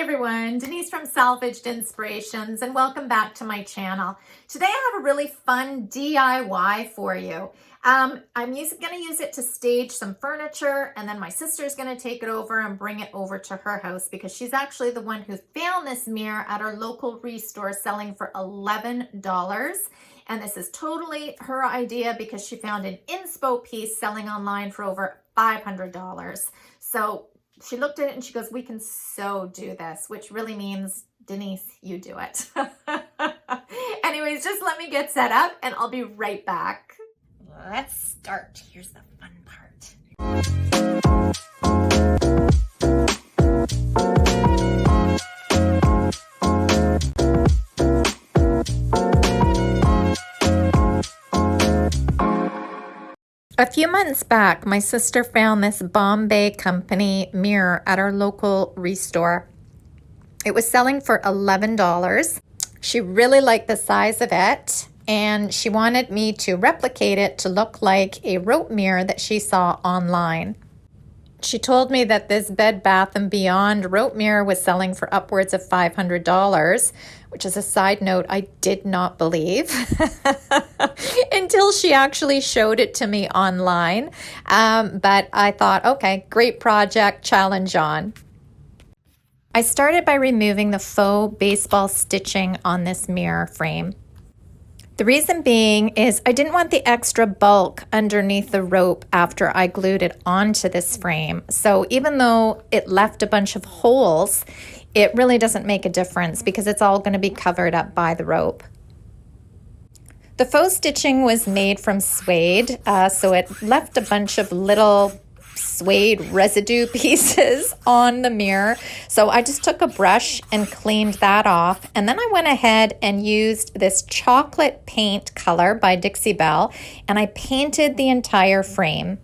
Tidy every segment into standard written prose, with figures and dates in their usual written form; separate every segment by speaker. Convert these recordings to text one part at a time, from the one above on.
Speaker 1: everyone, Denise from Salvaged Inspirations, and welcome back to my channel. Today I have a really fun DIY for you. I'm going to use it to stage some furniture, and then my sister's going to take it over and bring it over to her house because she's actually the one who found this mirror at our local restore selling for $11. And this is totally her idea because she found an inspo piece selling online for over $500. So she looked at it and she goes, we can so do this, which really means, Denise, you do it. Anyways, just let me get set up and I'll be right back. Let's start. Here's the fun part. A few months back, my sister found this Bombay company mirror at our local restore. It was selling for $11. She really liked the size of it, and she wanted me to replicate it to look like a rope mirror that she saw online. She told me that this Bed Bath & Beyond rope mirror was selling for upwards of $500, which is a side note I did not believe until she actually showed it to me online. But I thought, okay, great project, challenge on. I started by removing the faux baseball stitching on this mirror frame. The reason being is I didn't want the extra bulk underneath the rope after I glued it onto this frame. So even though it left a bunch of holes, it really doesn't make a difference because it's all going to be covered up by the rope. The faux stitching was made from suede, so it left a bunch of little suede residue pieces on the mirror. So I just took a brush and cleaned that off. And then I went ahead and used this chocolate paint color by Dixie Belle, and I painted the entire frame.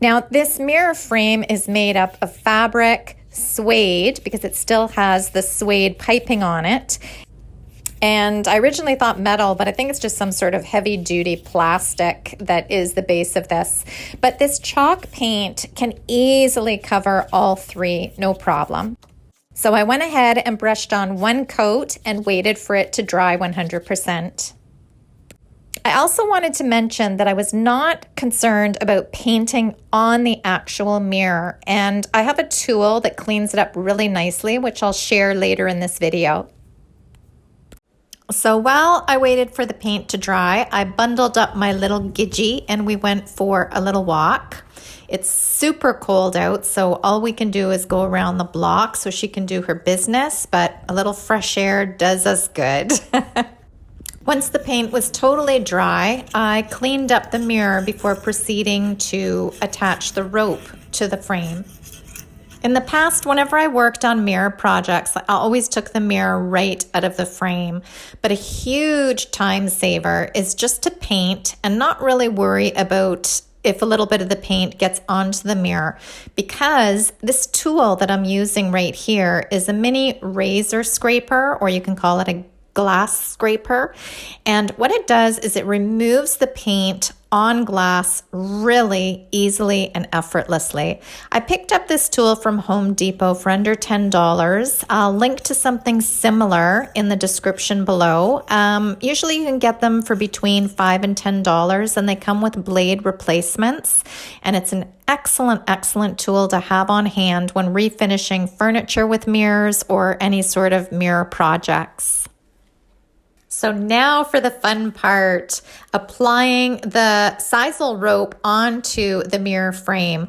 Speaker 1: Now, this mirror frame is made up of fabric, suede, because it still has the suede piping on it. And I originally thought metal, but I think it's just some sort of heavy-duty plastic that is the base of this. But this chalk paint can easily cover all three, no problem. So I went ahead and brushed on one coat and waited for it to dry 100%. I also wanted to mention that I was not concerned about painting on the actual mirror, and I have a tool that cleans it up really nicely, which I'll share later in this video. So while I waited for the paint to dry, I bundled up my little Gidgee and we went for a little walk. It's super cold out, so all we can do is go around the block so she can do her business, but a little fresh air does us good. Once the paint was totally dry, I cleaned up the mirror before proceeding to attach the rope to the frame. In the past, whenever I worked on mirror projects, I always took the mirror right out of the frame. But a huge time saver is just to paint and not really worry about if a little bit of the paint gets onto the mirror, because this tool that I'm using right here is a mini razor scraper, or you can call it a glass scraper. And what it does is it removes the paint on glass really easily and effortlessly. I picked up this tool from Home Depot for under $10. I'll link to something similar in the description below. Usually you can get them for between $5 and $10, and they come with blade replacements. And it's an excellent tool to have on hand when refinishing furniture with mirrors or any sort of mirror projects. So now for the fun part, applying the sisal rope onto the mirror frame.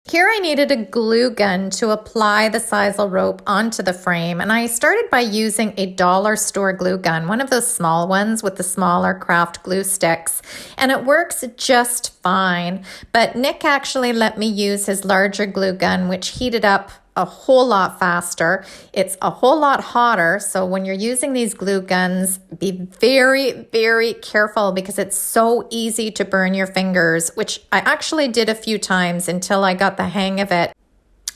Speaker 1: Here I needed a glue gun to apply the sisal rope onto the frame, and I started by using a dollar store glue gun, one of those small ones with the smaller craft glue sticks, and it works just fine. But Nick actually let me use his larger glue gun, which heated up a whole lot faster. It's a whole lot hotter. So when you're using these glue guns, be very careful because it's so easy to burn your fingers, which I actually did a few times until I got the hang of it.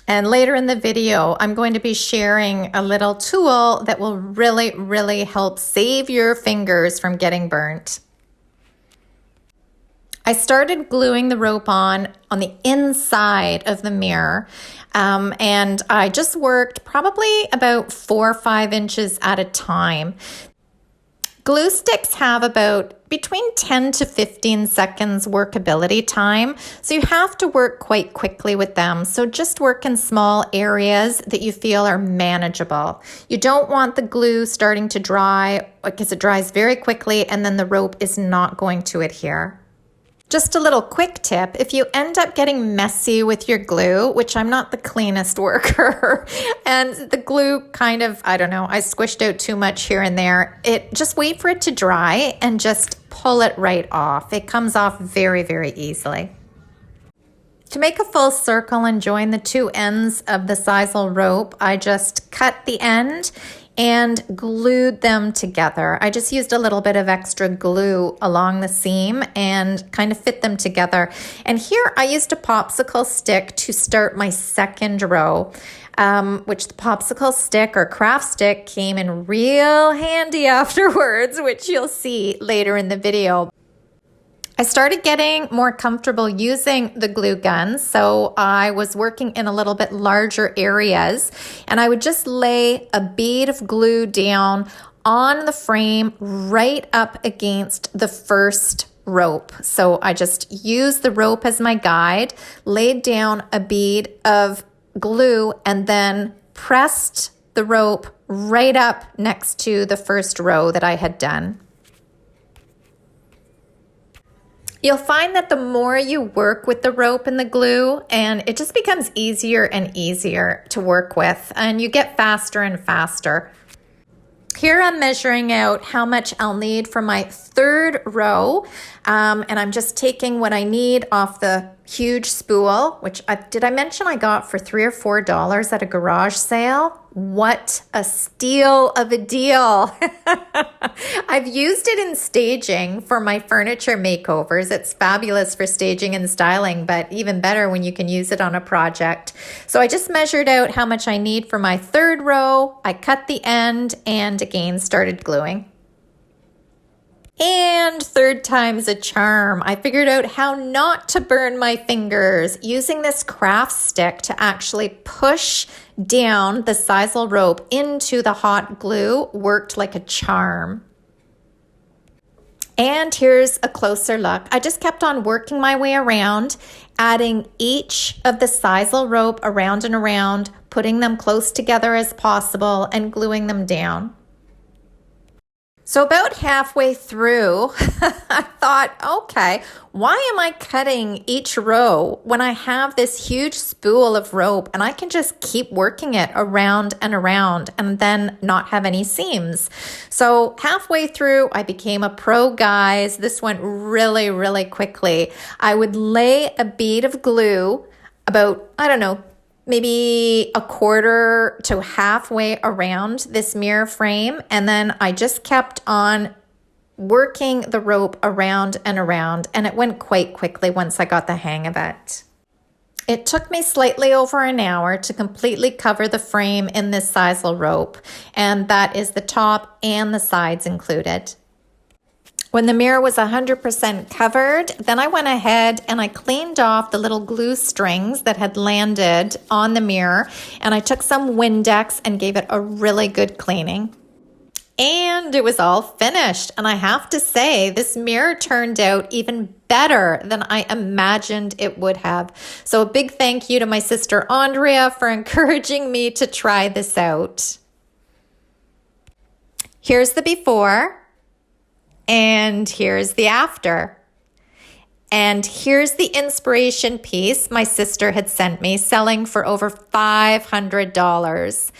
Speaker 1: And later in the video, I'm going to be sharing a little tool that will really help save your fingers from getting burnt. I started gluing the rope on the inside of the mirror, and I just worked probably about 4 or 5 inches at a time. Glue sticks have about between 10 to 15 seconds workability time, so you have to work quite quickly with them. So just work in small areas that you feel are manageable. You don't want the glue starting to dry because it dries very quickly and then the rope is not going to adhere. Just a little quick tip, if you end up getting messy with your glue, which I'm not the cleanest worker, and the glue kind of, I don't know, I squished out too much here and there, just wait for it to dry and just pull it right off. It comes off very, very easily. To make a full circle and join the 2 ends of the sisal rope, I just cut the end and glued them together. I just used a little bit of extra glue along the seam and kind of fit them together. And here I used a popsicle stick to start my second row, which the popsicle stick or craft stick came in real handy afterwards, which you'll see later in the video. I started getting more comfortable using the glue gun, so I was working in a little bit larger areas, and I would just lay a bead of glue down on the frame right up against the first rope. So I just used the rope as my guide, laid down a bead of glue, and then pressed the rope right up next to the first row that I had done. You'll find that the more you work with the rope and the glue, and it just becomes easier and easier to work with, and you get faster and faster. Here I'm measuring out how much I'll need for my third row, and I'm just taking what I need off the huge spool, which did I mention I got for $3 or $4 at a garage sale? What a steal of a deal. I've used it in staging for my furniture makeovers. It's fabulous for staging and styling, but even better when you can use it on a project. So I just measured out how much I need for my third row. I cut the end and again started gluing. And third time's a charm. I figured out how not to burn my fingers using this craft stick to actually push down the sisal rope into the hot glue worked like a charm. And here's a closer look. I just kept on working my way around, adding each of the sisal rope around and around, putting them close together as possible and gluing them down. So about halfway through, I thought, okay, why am I cutting each row when I have this huge spool of rope and I can just keep working it around and then not have any seams? So halfway through, I became a pro, guys. This went really, really quickly. I would lay a bead of glue about, I don't know, maybe a quarter to halfway around this mirror frame. And then I just kept on working the rope around, and it went quite quickly once I got the hang of it. It took me slightly over an hour to completely cover the frame in this sisal rope, and that is the top and the sides included. When the mirror was 100% covered, then I went ahead and I cleaned off the little glue strings that had landed on the mirror, and I took some Windex and gave it a really good cleaning. And it was all finished, and I have to say, this mirror turned out even better than I imagined it would have. So a big thank you to my sister Andrea for encouraging me to try this out. Here's the before. And here's the after. And here's the inspiration piece my sister had sent me, selling for over $500.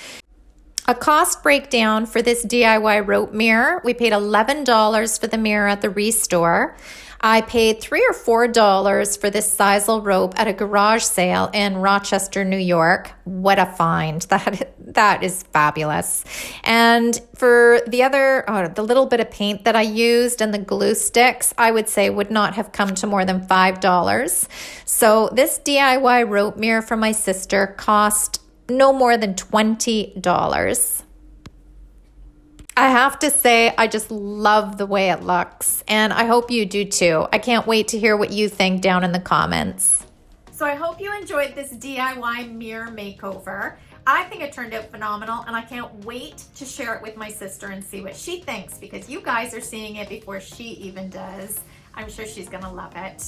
Speaker 1: A cost breakdown for this DIY rope mirror. We paid $11 for the mirror at the Restore. I paid $3 or $4 for this sisal rope at a garage sale in Rochester, New York. What a find. That is fabulous. And for the little bit of paint that I used and the glue sticks, I would say would not have come to more than $5. So this DIY rope mirror from my sister cost no more than $20. I have to say, I just love the way it looks, and I hope you do too. I can't wait to hear what you think down in the comments. So I hope you enjoyed this DIY mirror makeover. I think it turned out phenomenal, and I can't wait to share it with my sister and see what she thinks, because you guys are seeing it before she even does. I'm sure she's gonna love it.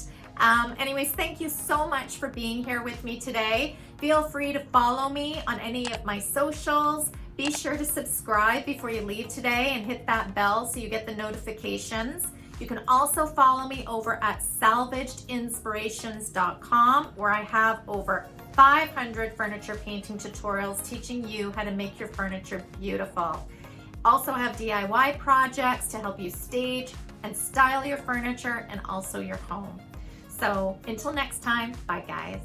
Speaker 1: Anyways, thank you so much for being here with me today. Feel free to follow me on any of my socials. Be sure to subscribe before you leave today and hit that bell so you get the notifications. You can also follow me over at salvagedinspirations.com, where I have over 500 furniture painting tutorials teaching you how to make your furniture beautiful. Also have DIY projects to help you stage and style your furniture and also your home. So until next time, bye guys.